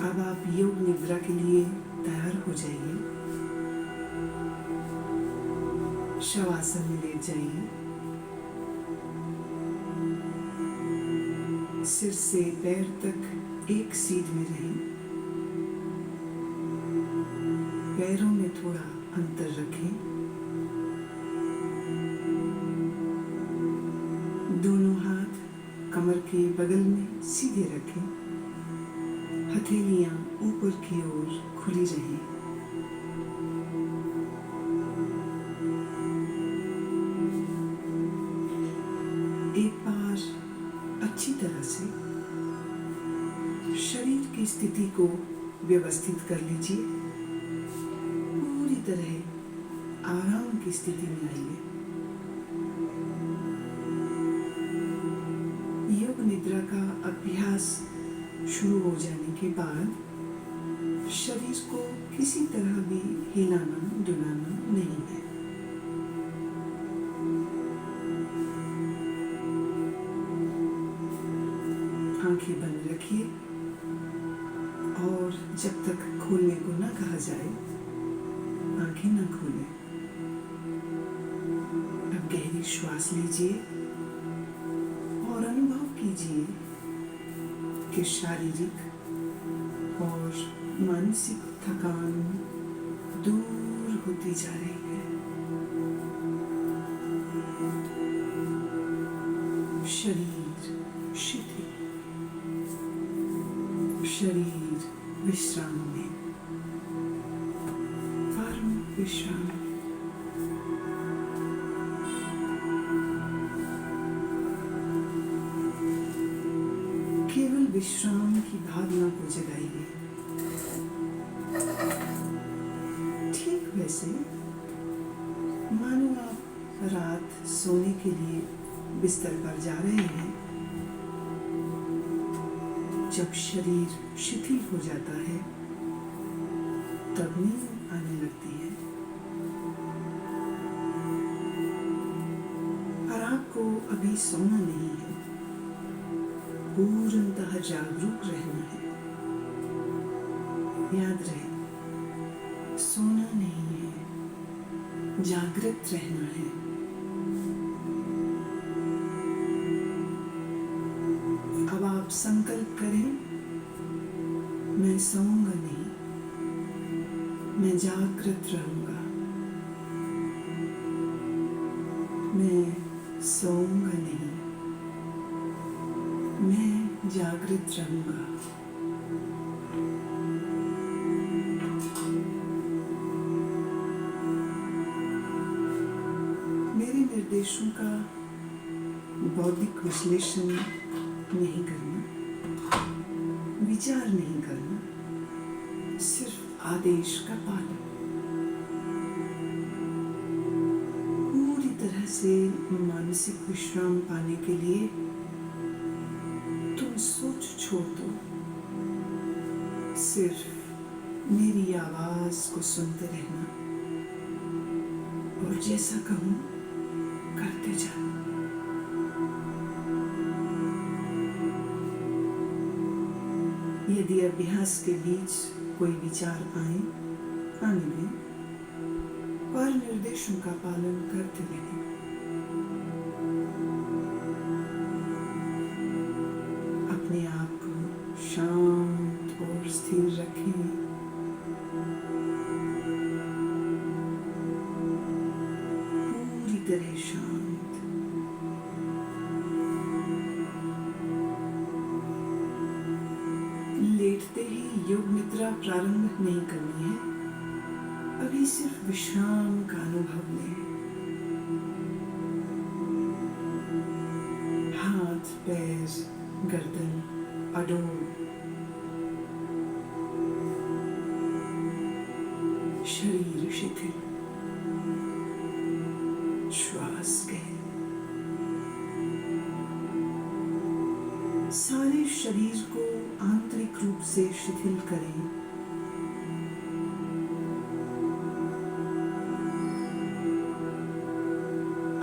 अब आप योग निद्रा के लिए तैयार हो जाइए। शवासन में लेट जाइए। सिर से पैर तक एक सीध में रहें। पैरों में थोड़ा अंतर रखें। दोनों हाथ कमर के बगल में सीधे रखें। हथेलियां ऊपर की ओर खुली रहें। एक बार अच्छी तरह से शरीर की स्थिति को व्यवस्थित कर लीजिए। पूरी तरह आराम की स्थिति में आइए। योग निद्रा का अभ्यास शुरू हो जाने के बाद शरीर को किसी तरह भी हिलाना डुलाना नहीं है। आंखें बंद रखिए और जब तक खोलने को न कहा जाए आंखें न खोलें। अब गहरी श्वास लीजिए और अनुभव कीजिए कि शारीरिक और मानसिक थकान दूर होती जा रही है। शरीर शिथिल, शरीर विश्राम में, परम विश्राम। केवल विश्राम की भावना को जगाइए। ठीक वैसे मानो आप रात सोने के लिए बिस्तर पर जा रहे हैं। जब शरीर शिथिल हो जाता है तब नींद आने लगती है और आपको अभी सोना नहीं है, पूर्णतः जागरूक रहना है। याद रहे, सोना नहीं है, जागृत रहना है। अब आप संकल्प करें, मैं सोऊंगा नहीं, मैं जागृत रहूंगा। मैं सोऊंगा नहीं, मैं जागृत रहूंगा। मेरे निर्देशों का बौद्धिक विश्लेषण नहीं करना, विचार नहीं करना, सिर्फ आदेश का पालन। पूरी तरह से मानसिक विश्राम पाने के लिए तुम सोच छोड़ दो, सिर्फ मेरी आवाज को सुनते रहना और जैसा कहूं करते जाओ। यदि अभ्यास के बीच कोई विचार आए, आने दें, पर निर्देशों का पालन करते रहें। अपने आप को शांत और स्थिर रखें। पूरी तरह शांत। लेटते ही योग निद्रा प्रारंभ नहीं करनी है, अभी सिर्फ विश्राम का अनुभव लें। हाथ, पैर, गर्दन अडोल, शरीर शिथिल, श्वास गहरी। सारे शरीर को आंतरिक रूप से शिथिल करें।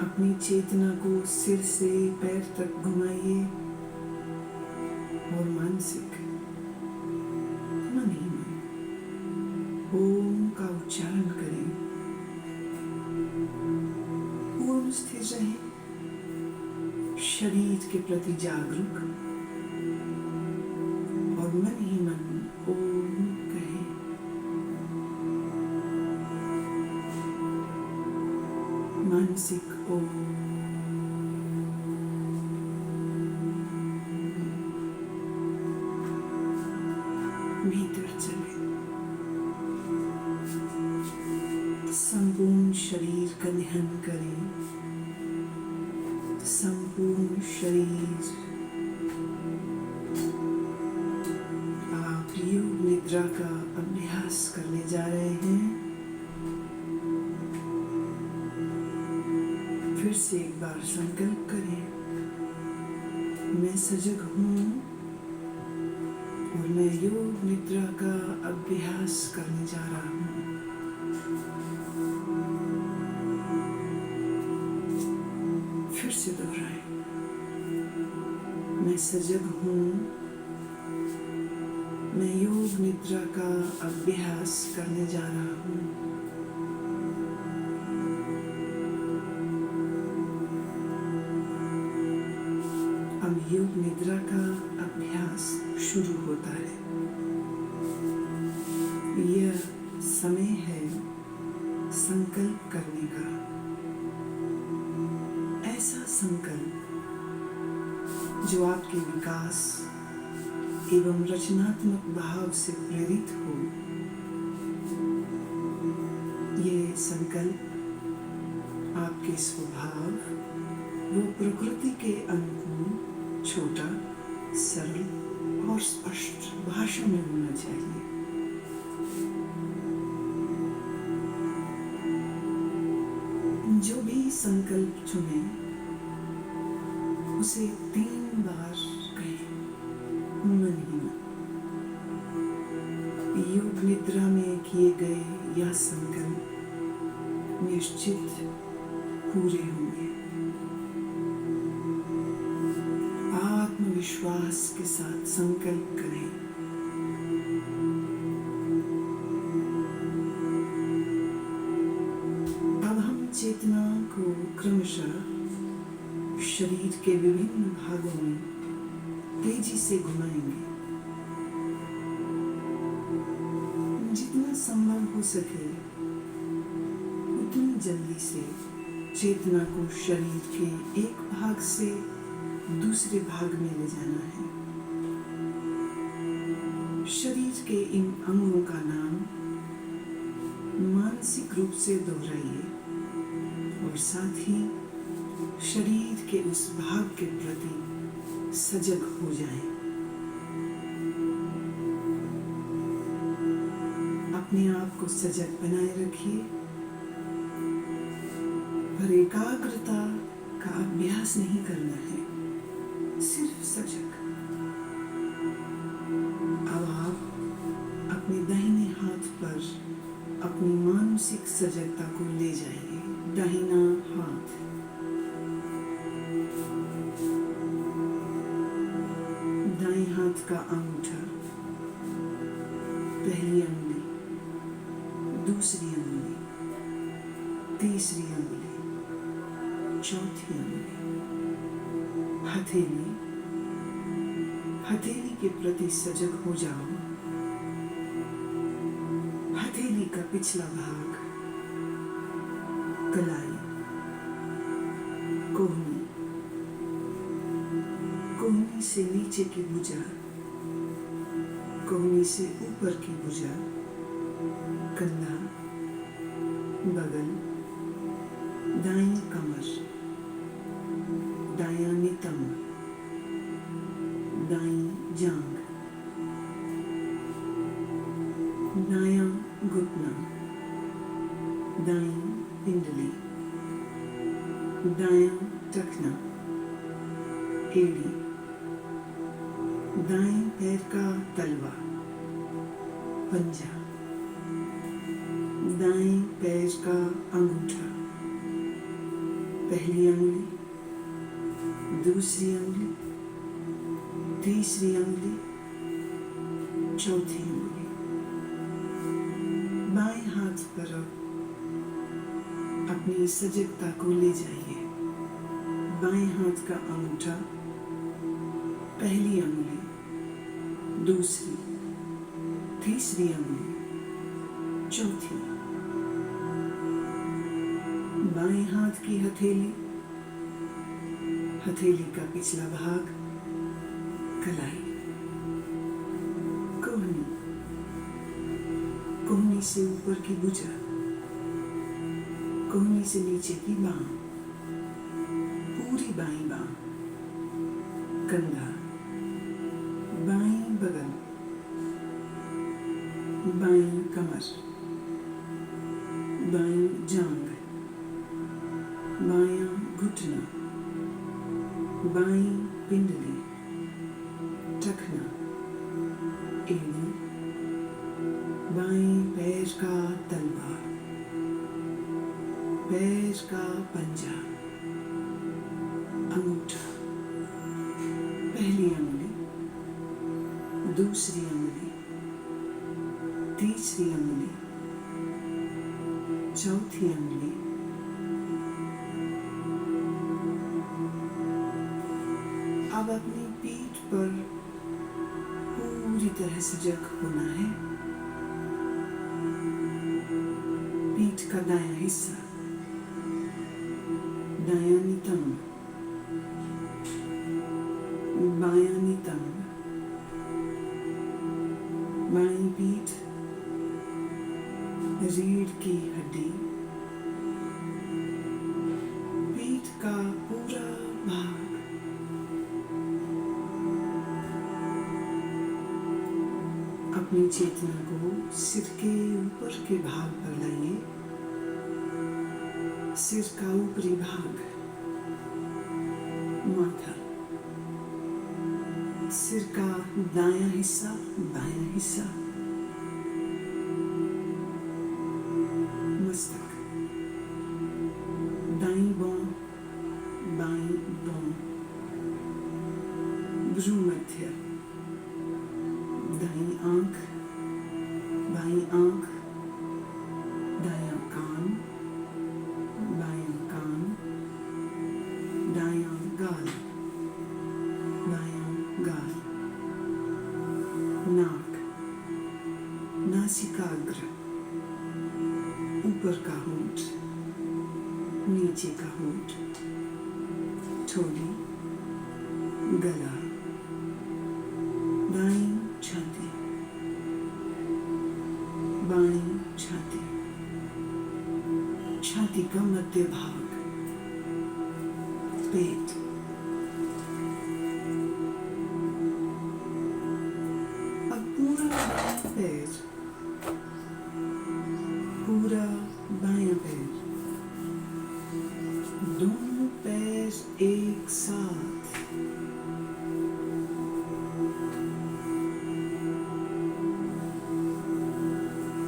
अपनी चेतना को सिर से पैर तक घुमाइए और मानसिक शरीर के प्रति जागरूक और मन ही मन ओम कहें। मानसिक ओम, भीतर चले, संपूर्ण शरीर का ध्यान करें। संपूर्ण शरीर आप योग निद्रा का अभ्यास करने जा रहे हैं। फिर से एक बार संकल्प करें, मैं सजग हूँ और मैं योग निद्रा का अभ्यास करने जा रहा हूँ। फिर से दोहराएं, मैं सजग हूँ, मैं योग निद्रा का अभ्यास करने जा रहा हूँ। अब योग निद्रा का अभ्यास शुरू होता है। यह समय है संकल्प करने का। ऐसा संकल्प जो आपके विकास एवं रचनात्मक भाव से प्रेरित हो। ये संकल्प आपके स्वभाव व प्रकृति के अनुकूल, छोटा, सरल और स्पष्ट भाषा में होना चाहिए। जो भी संकल्प चुने उसे 3 बार कहें मन ही मन। योग निद्रा में किए गए यह संकल्प निश्चित पूरे होंगे। आत्मविश्वास के साथ संकल्प करें। अब हम चेतना को क्रमशः शरीर के विभिन्न भागों में तेजी से घुमाएंगे। जितना संभव हो सके उतनी जल्दी से चेतना को शरीर के एक भाग से दूसरे भाग में ले जाना है। शरीर के इन अंगों का नाम मानसिक रूप से दोहराइए और साथ ही शरीर के उस भाग के प्रति सजग हो जाएं। अपने आप को सजग बनाए रखिए, पर एकाग्रता का अभ्यास नहीं करना है, सिर्फ सजग। अब आप अपने दाहिने हाथ पर अपनी मानसिक सजगता को ले जाइए। दाहिना हाथ, दाएं हाथ का अंगूठा, पहली अंगुली, दूसरी अंगुली, तीसरी अंगुली, चौथी अंगुली, हथेली। हथेली के प्रति सजग हो जाओ। हथेली का पिछला भाग, कलाई, कोहनी, कोहनी से नीचे की भुजा, कोहनी से ऊपर की भुजा, कंधा, बगल, दाईं कमर, दायां नितंब, दाईं जांघ, दायां घुटना, दाईं पिंडली, दायां टखना, एड़ी, दाएं पैर का तलवा, पंजा, दाएं पैर का अंगूठा, पहली अंगुली, दूसरी अंगुली, तीसरी अंगुली, चौथी अंगुली। बाएं हाथ पर अपनी सजगता को ले जाइए। बाएं हाथ का अंगूठा, पहली अंगुली, दूसरी, तीसरी अंगुली, चौथी। बाएं हाथ की हथेली, हथेली का पिछला भाग, कलाई, कोहनी, कोहनी से ऊपर की भुजा, कोहनी से नीचे की बांह, पूरी बाईं बांह, कंधा, बाईं बगल, बाईं कमर, बाईं जांघ, बायां घुटना, बाईं पिंडली, टखना, एड़ी, बाएं पैर का तलवा, पैर का पंजा, अंगूठा, पहली अंगुली, दूसरी अंगुली, तीसरी अंगुली, चौथी अंगुली। अब अपनी पीठ पर पूरी तरह से जग होना है। पीठ का दायां हिस्सा, दायां नितंब, बायां नितंब, बाईं पीठ, रीढ़ की हड्डी, पीठ का पूरा भाग, अपनी चेतना को सिर के ऊपर के भाग पर लाइए। सिर का ऊपरी भाग, माथा, सिर का दायां हिस्सा, बायां हिस्सा, मस्तक, दाईं भौं, बाईं भौं, भ्रूमध्य, दाईं आंख, बाईं आंख, दायां कान, बायां कान, दायां गाल, बायां गाल, नाक, नासिकाग्र, ऊपर का होंठ, नीचे का होंठ, ठोड़ी, गला, दाईं छाती, बाईं छाती, छाती का मध्य भाग, पेट, अब पूरा बायां पैर, पूरा बायां पैर, दोनों पैर एक साथ,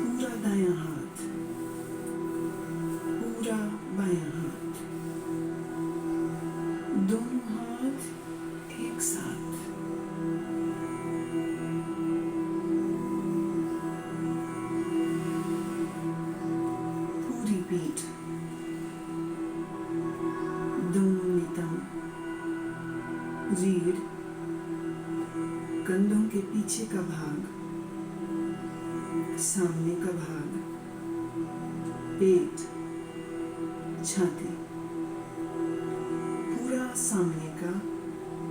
पूरा दायां हाथ, पूरा बायां हाथ, दोनों हाथ एक साथ, पूरी पीठ, दोनों नितंब, रीढ़, कंधों के पीछे का भाग, सामने का भाग, पेट, छाती, पूरा सामने का,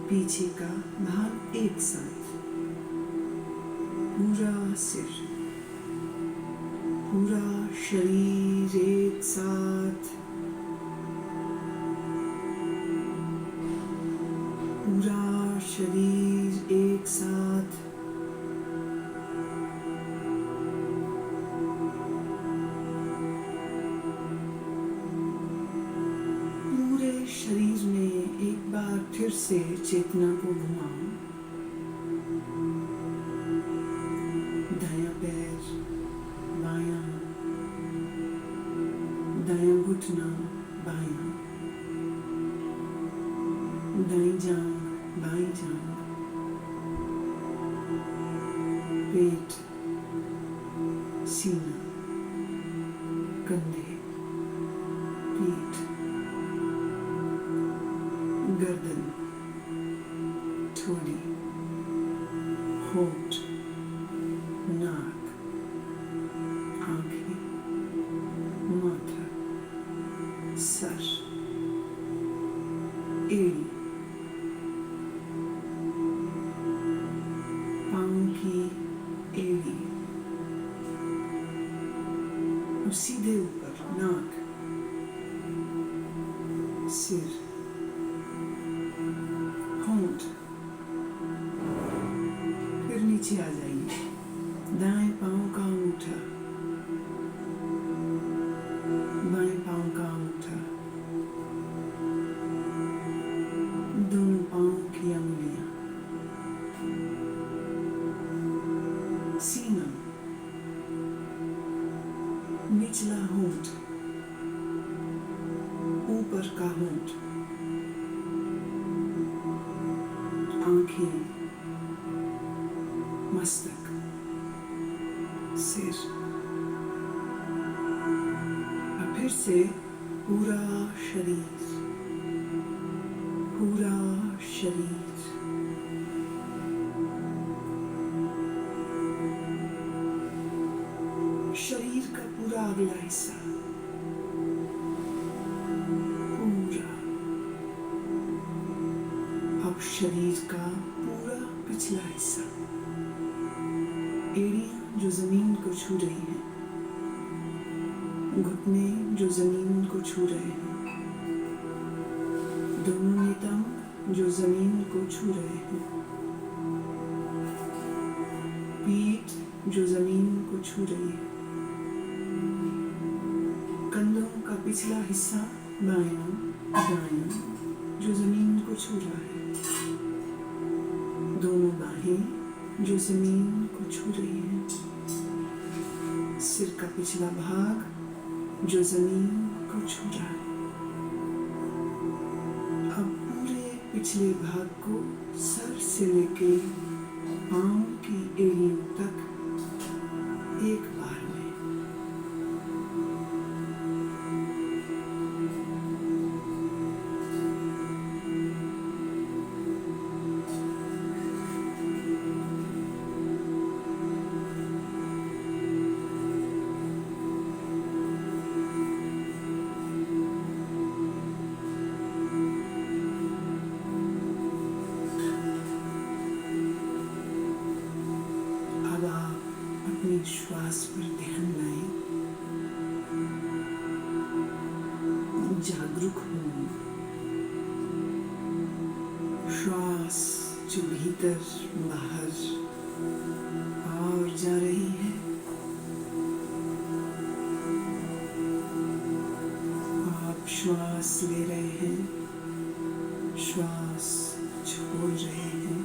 पीछे का भाग एक साथ, पूरा सिर, पूरा शरीर एक साथ, पूरा शरीर एक साथ, पूरे शरीर में एक बार फिर से चेतना को घुमाओ। दायां पैर, बायां, दायां घुटना, बायां, दाईं जांघ, बाईं जांघ, पेट, सीना, कंधे, पीठ, होंठ, नाक, आंखें, माथा, सर, एड़ी, पाँव की एड़ी और सीधे ऊपर नाक, सिर, होंठ, फिर नीचे आ जाइए, दाएं पाँव का अंगूठा, बाएं पाँव का अंगूठा, दोनों पाँव की अंगुलियां, सीना, निचला होंठ, ऊपर का होंठ, आंखें, मस्तक, सिर, और फिर से पूरा शरीर, पूरा शरीर, शरीर का पूरा अगला हिस्सा, पूरा, अब शरीर का पूरा पिछला हिस्सा, एड़ियां जो जमीन को छू रही हैं, घुटने जो जमीन को छू रहे हैं, दोनों नितंब जो जमीन को छू रहे हैं, पीठ जो जमीन को छू रही है, कंधों का पिछला हिस्सा बायां दायां जो जमीन को छू रहा है, दोनों बाहें जो जमीन को छू रही हैं, सिर का पिछला भाग जो जमीन को छू रहा है। अब पूरे पिछले भाग को सर से लेके पांव की एड़ियों तक एक बार में, श्वास पर ध्यान लाएं, जागरूक हो, श्वास जो भीतर बाहर और जा रही है, आप श्वास ले रहे हैं, श्वास छोड़ रहे हैं,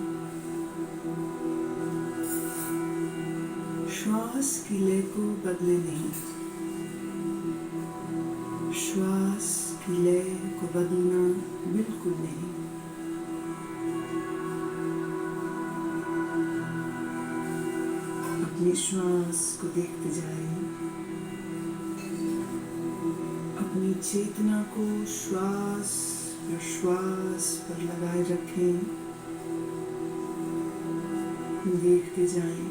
श्वास की लय को बदले नहीं, श्वास की लय को बदलना बिल्कुल नहीं। अपनी श्वास को देखते जाएं, अपनी चेतना को श्वास प्रश्वास पर लगाए रखें, देखते जाएं,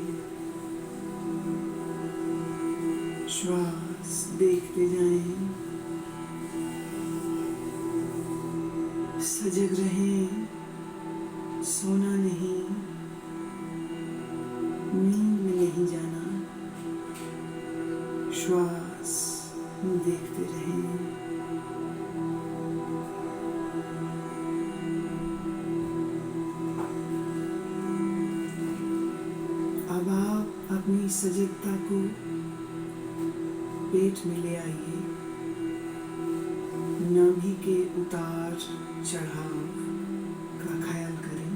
श्वास देखते जाएं, सजग रहें, सोना नहीं, नींद में नहीं जाना, श्वास देखते रहें। अब आप अपनी सजगता को पेट में ले आइए, नाभि के उतार चढ़ाव का ख्याल करें।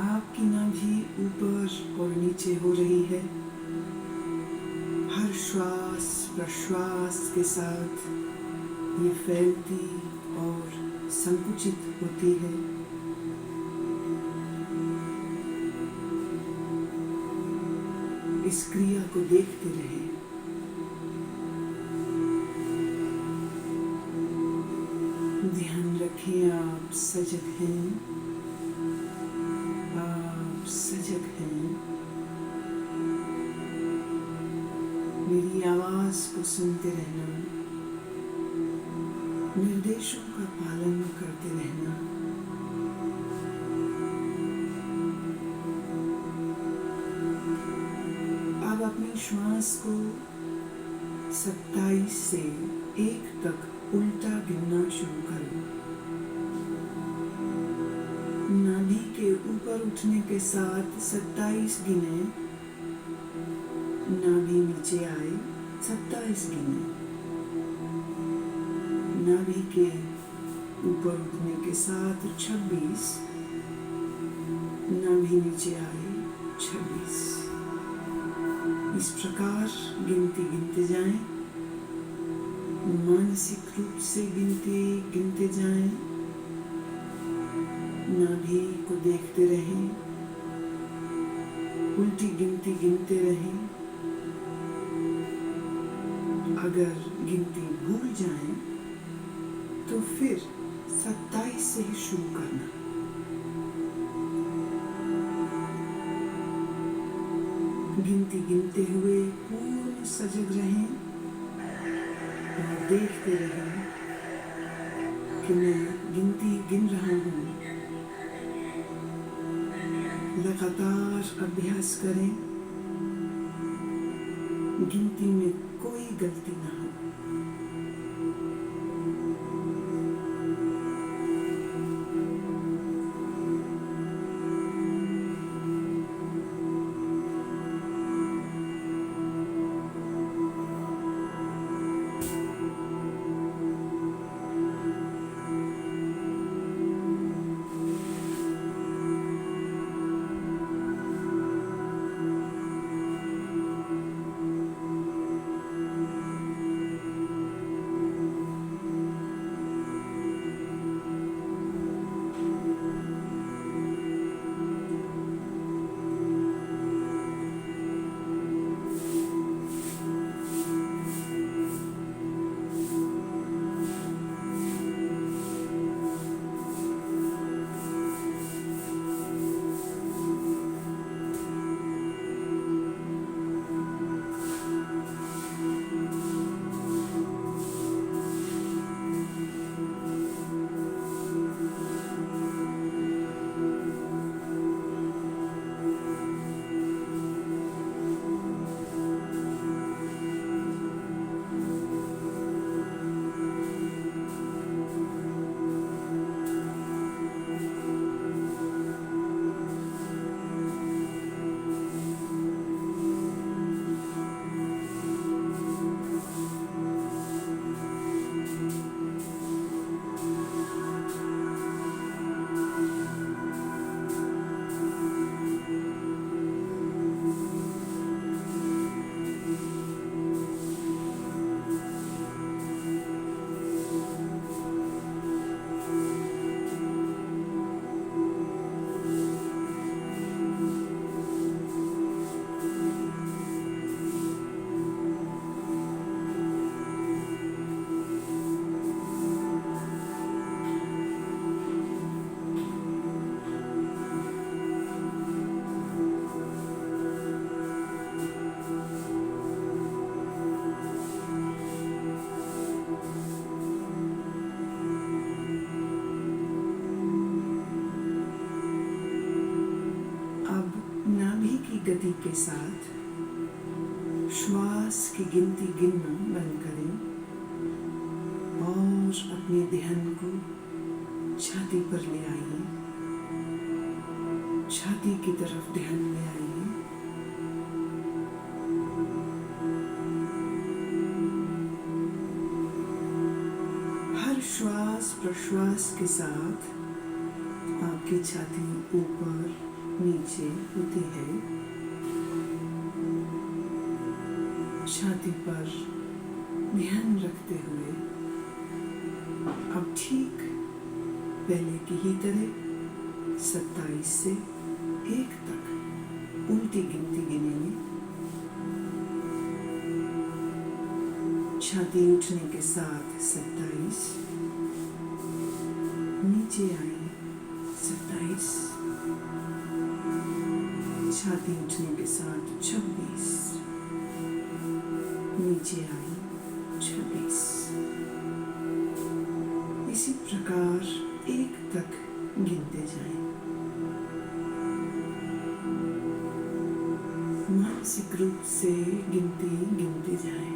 आपकी नाभि ऊपर और नीचे हो रही है, हर श्वास प्रश्वास के साथ ये फैलती और संकुचित होती है। इस क्रिया को देखते रहें। ध्यान रखें आप सजग हैं, आप सजग हैं। मेरी आवाज को सुनते रहना, निर्देशों का पालन करते रहना। अब अपने श्वास को 27 से 1 तक उल्टा गिनना शुरू करो। नाभि के ऊपर उठने के साथ 27 गिने, नाभि नीचे आए 27 गिने। नाभि के ऊपर उठने के साथ 26, नाभि नीचे आए 26। इस प्रकार गिनती गिनते जाएं, मानसिक रूप से गिनते जाएं। नाभि को देखते रहें, उल्टी गिनती गिनते रहें। अगर गिनती भूल जाएं तो फिर 27 से ही शुरू करना। गिनती गिनते हुए पूर्ण सजग रहें और देखते रहें कि मैं गिनती गिन रहा हूँ। लगातार अभ्यास करें, गिनती में कोई गलती ना हो। गति के साथ श्वास की गिनती गिनना बंद करें और अपने ध्यान को छाती पर ले आइए। छाती की तरफ ध्यान ले आइए। हर श्वास प्रश्वास के साथ आपकी छाती ऊपर नीचे होती है। छाती पर ध्यान रखते हुए अब ठीक पहले की ही तरह 27 से 1 तक उल्टी गिनती गिनेंगे। छाती उठने के साथ 27, नीचे आई 27, छाती उठने के साथ 26, नीचे आई 26। इसी प्रकार 1 तक गिनते जाएं। मानसिक रूप से गिनती गिनते जाएं।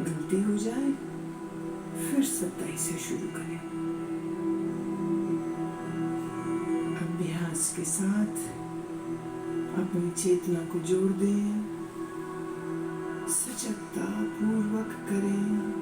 गलती हो जाए फिर 27 से शुरू करें। अभ्यास के साथ अपनी चेतना को जोड़ दें, सजगता पूर्वक करें।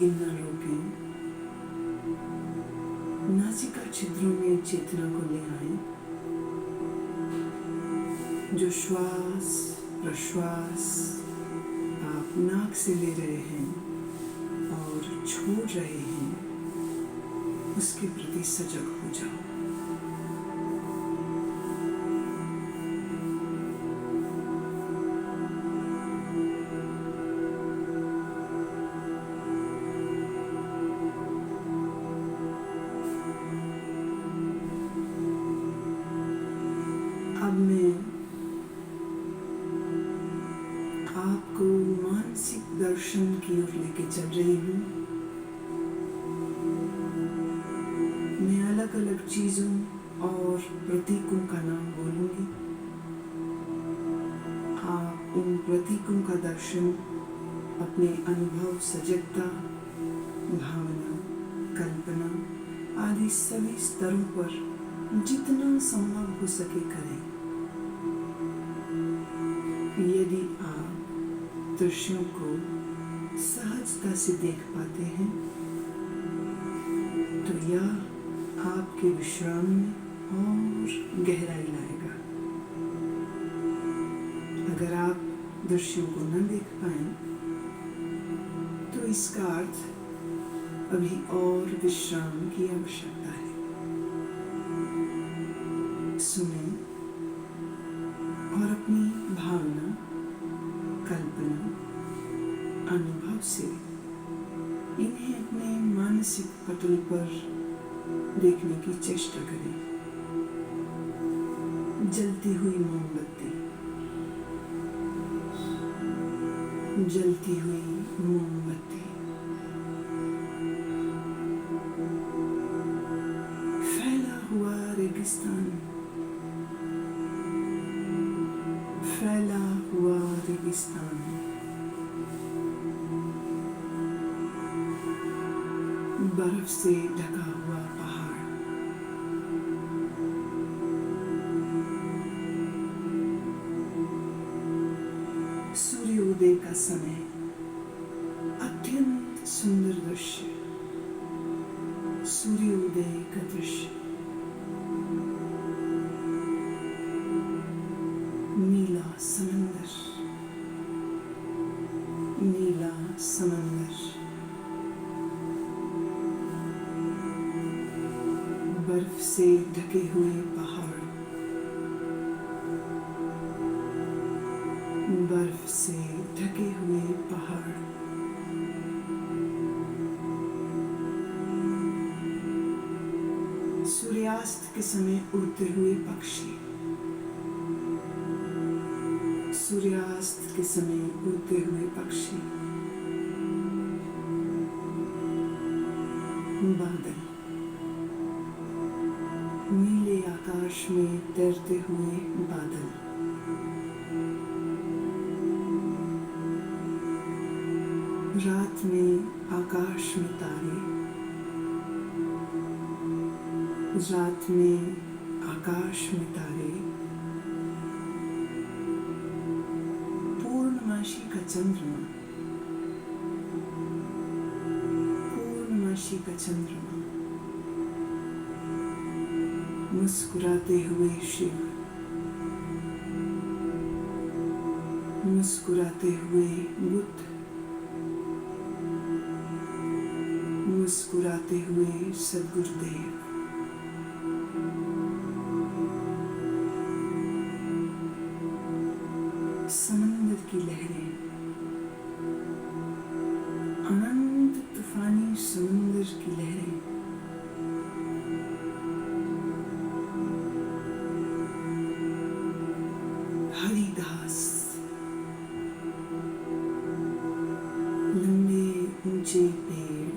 गिनना रोकें। नासिका छिद्रों में चेतना को ले आए। जो श्वास प्रश्वास आप नाक से ले रहे हैं और छोड़ रहे हैं, उसके प्रति सजग हो जाओ। अब मैं आपको मानसिक दर्शन की ओर लेके चल रही हूँ। मैं अलग अलग चीजों और प्रतीकों का नाम बोलूंगी। आप उन प्रतीकों का दर्शन अपने अनुभव, सजगता, भावना, कल्पना आदि सभी स्तरों पर जितना संभव हो सके करें। यदि आप दृश्यों को सहजता से देख पाते हैं तो यह आपके विश्राम में और गहराई लाएगा। अगर आप दृश्यों को न देख पाएं तो इसका अर्थ अभी और विश्राम की आवश्यकता है। सुने और अपनी भावना, कल्पना, अनुभव से इन्हें अपने मानसिक पटल पर देखने की चेष्टा करें। जलती हुई मोमबत्ती, जलती हुई मोमबत्ती, फैला हुआ रेगिस्तान, फैला हुआ रेगिस्तान, बर्फ से ढका हुआ पहाड़, सूर्योदय का समय, अत्यंत सुंदर दृश्य, सूर्योदय का दृश्य, नीला समंदर, नीला समंदर, बर्फ से ढके हुए पहाड़, बर्फ से ढके हुए पहाड़, सूर्यास्त के समय उड़ते हुए पक्षी, सूर्यास्त के समय उड़ते हुए पक्षी, बादल, नीले आकाश में तैरते हुए बादल, रात में आकाश में तारे, रात में आकाश में तारे, पूर्णमासी का चंद्रमा, पूर्णमासी का चंद्रमा, मुस्कुराते हुए शिव, मुस्कुराते हुए बुद्ध, मुस्कुराते हुए सद्गुरुदेव, समंदर की लहरें, अनंत तूफानी समंदर की लहरें, हरी घास, लंबे ऊंचे पेड़,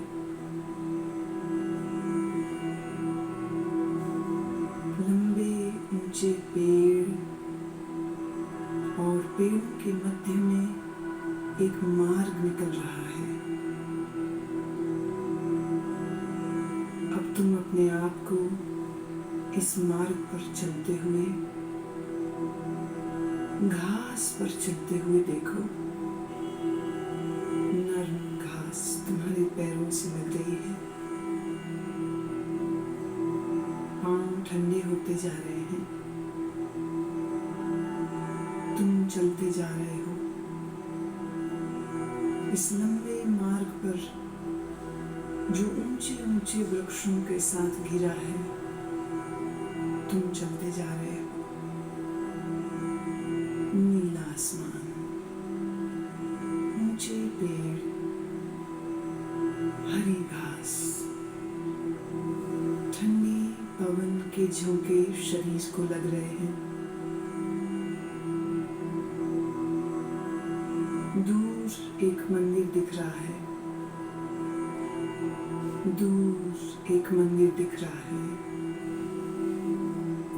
लंबे ऊंचे पेड़ और पेड़ों के मध्य में एक मार्ग निकल रहा है। अब तुम अपने आप को इस मार्ग पर चलते हुए, घास पर चलते हुए देखो। नरम घास तुम्हारे पैरों से लग रही है, पांव ठंडे होते जा रहे हैं, तुम चलते जा रहे हो इस लंबे मार्ग पर जो ऊंचे ऊंचे वृक्षों के साथ घिरा है। तुम चलते जा रहे हो, नीला आसमान, ऊंचे पेड़, हरी घास, ठंडी पवन के झोंके शरीर को लग रहे हैं। दूर एक मंदिर दिख रहा है, दूर एक मंदिर दिख रहा है।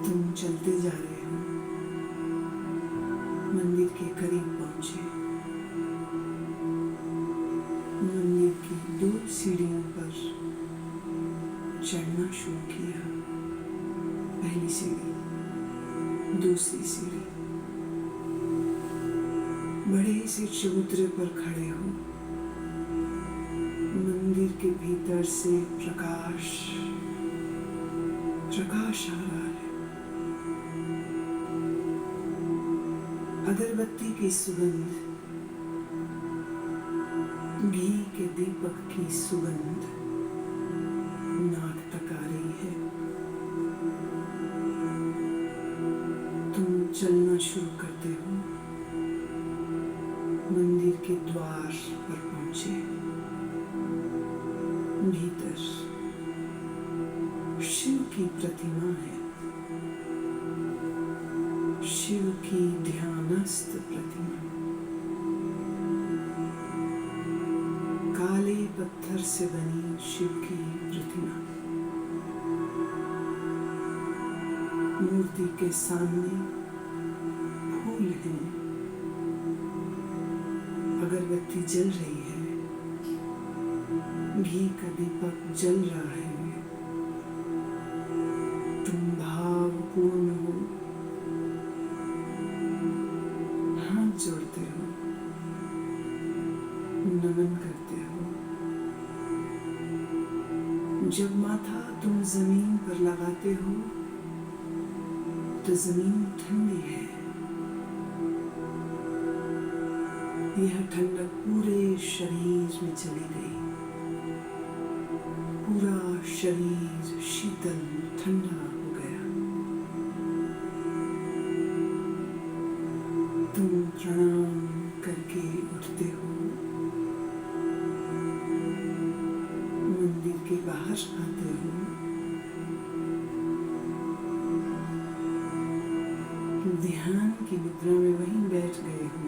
तुम चलते जा रहे हो, मंदिर के करीब पहुंचे। मंदिर की 2 सीढ़ियों पर चढ़ना शुरू किया। पहली सीढ़ी, दूसरी सीढ़ी। बड़े से चबूतरे पर खड़े हो। मंदिर के भीतर से प्रकाश प्रकाश आ रहा है। अगरबत्ती की सुगंध, घी के दीपक की सुगंध नाक तक आ रही है। तुम चलना शुरू करते हो। मंदिर के द्वार पर पहुंचे। भीतर शिव की प्रतिमा है, शिव की ध्यानस्थ प्रतिमा। काले पत्थर से बनी शिव की प्रतिमा। मूर्ति के सामने फूल हैं, अगरबत्ती जल रही है, घी का दीपक जल रहा है। तुम भावपूर्ण हो, हाथ जोड़ते हो, नमन करते हो। जब माथा तुम जमीन पर लगाते हो तो जमीन ठंडी है। यह ठंडक पूरे शरीर में चली गई। पूरा शरीर शीतल ठंडा हो गया। तुम प्रणाम करके उठते हो, मंदिर के बाहर आते हो। ध्यान की मुद्रा में वहीं बैठ गए हो।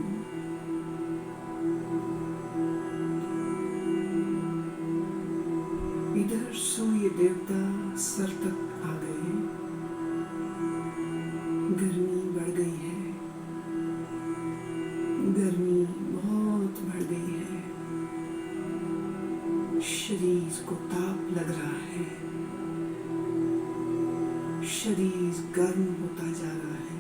इधर सूर्य देवता सर तक आ गए। गर्मी बढ़ गई है, गर्मी बहुत बढ़ गई है। शरीर को ताप लग रहा है, शरीर गर्म होता जा रहा है।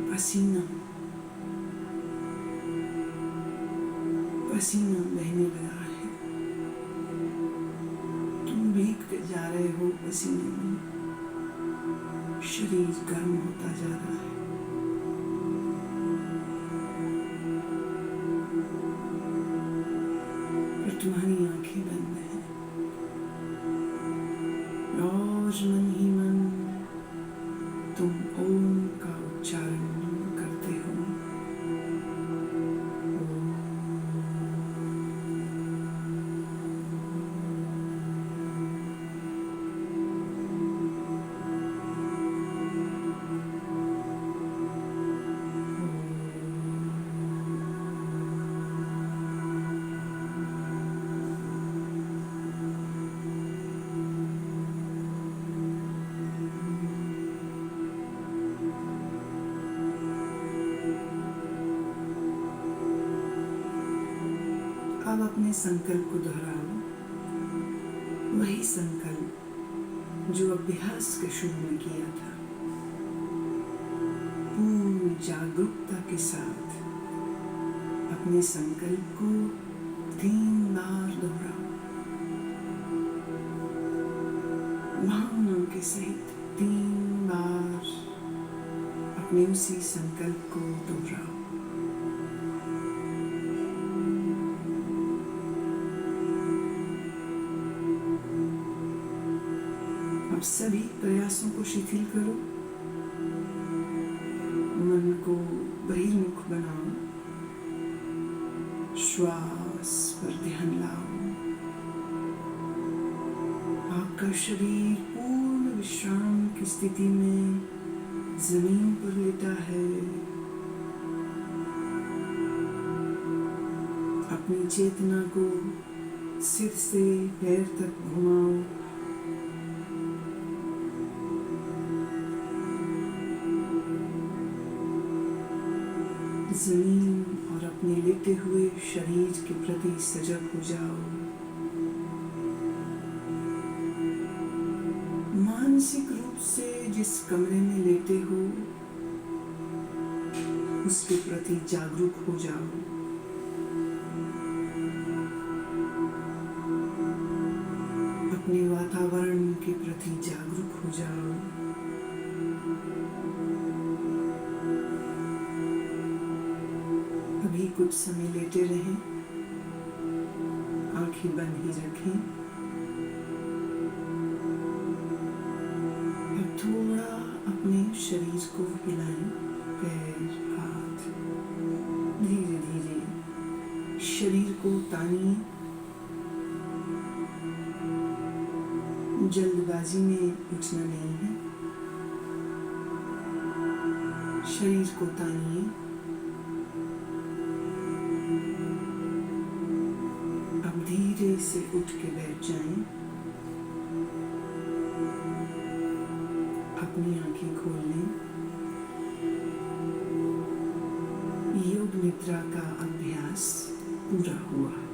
पसीना पसीना बहने लगा है। तुम भीगते जा रहे हो पसीने में। शरीर गर्म होता जा रहा है। पर तुम्हारी आंखें बंद हैं और मन ही मन तुम ओम का उच्चारण करते हो। अब अपने संकल्प को दोहराओ। वही संकल्प जो अभ्यास के शुरू में किया था। पूर्ण जागरूकता के साथ अपने संकल्प को 3 बार दोहराओ। भावनाओं के सहित 3 बार अपने उसी संकल्प को दोहराओ। सभी प्रयासों को शिथिल करो। मन को बहिर्मुख बनाओ। श्वास पर ध्यान लाओ। आपका शरीर पूर्ण विश्राम की स्थिति में जमीन पर लेटा है। अपनी चेतना को सिर से पैर तक घुमाओ। जमीन और अपने लेटे हुए शरीर के प्रति सजग हो जाओ। मानसिक रूप से जिस कमरे में लेटे हो उसके प्रति जागरूक हो जाओ। अपने वातावरण के प्रति जागरूक हो जाओ। अभी कुछ समय लेटे रहें, आंखें बंद ही रखें। अब थोड़ा अपने शरीर को हिलाएं, पैर, हाथ, धीरे धीरे शरीर को तानिए। जल्दबाजी में उठना नहीं है। शरीर को तानिए। अब धीरे से उठ के बैठ जाएं। अपनी आंखें खोल लें। योग निद्रा का अभ्यास पूरा हुआ।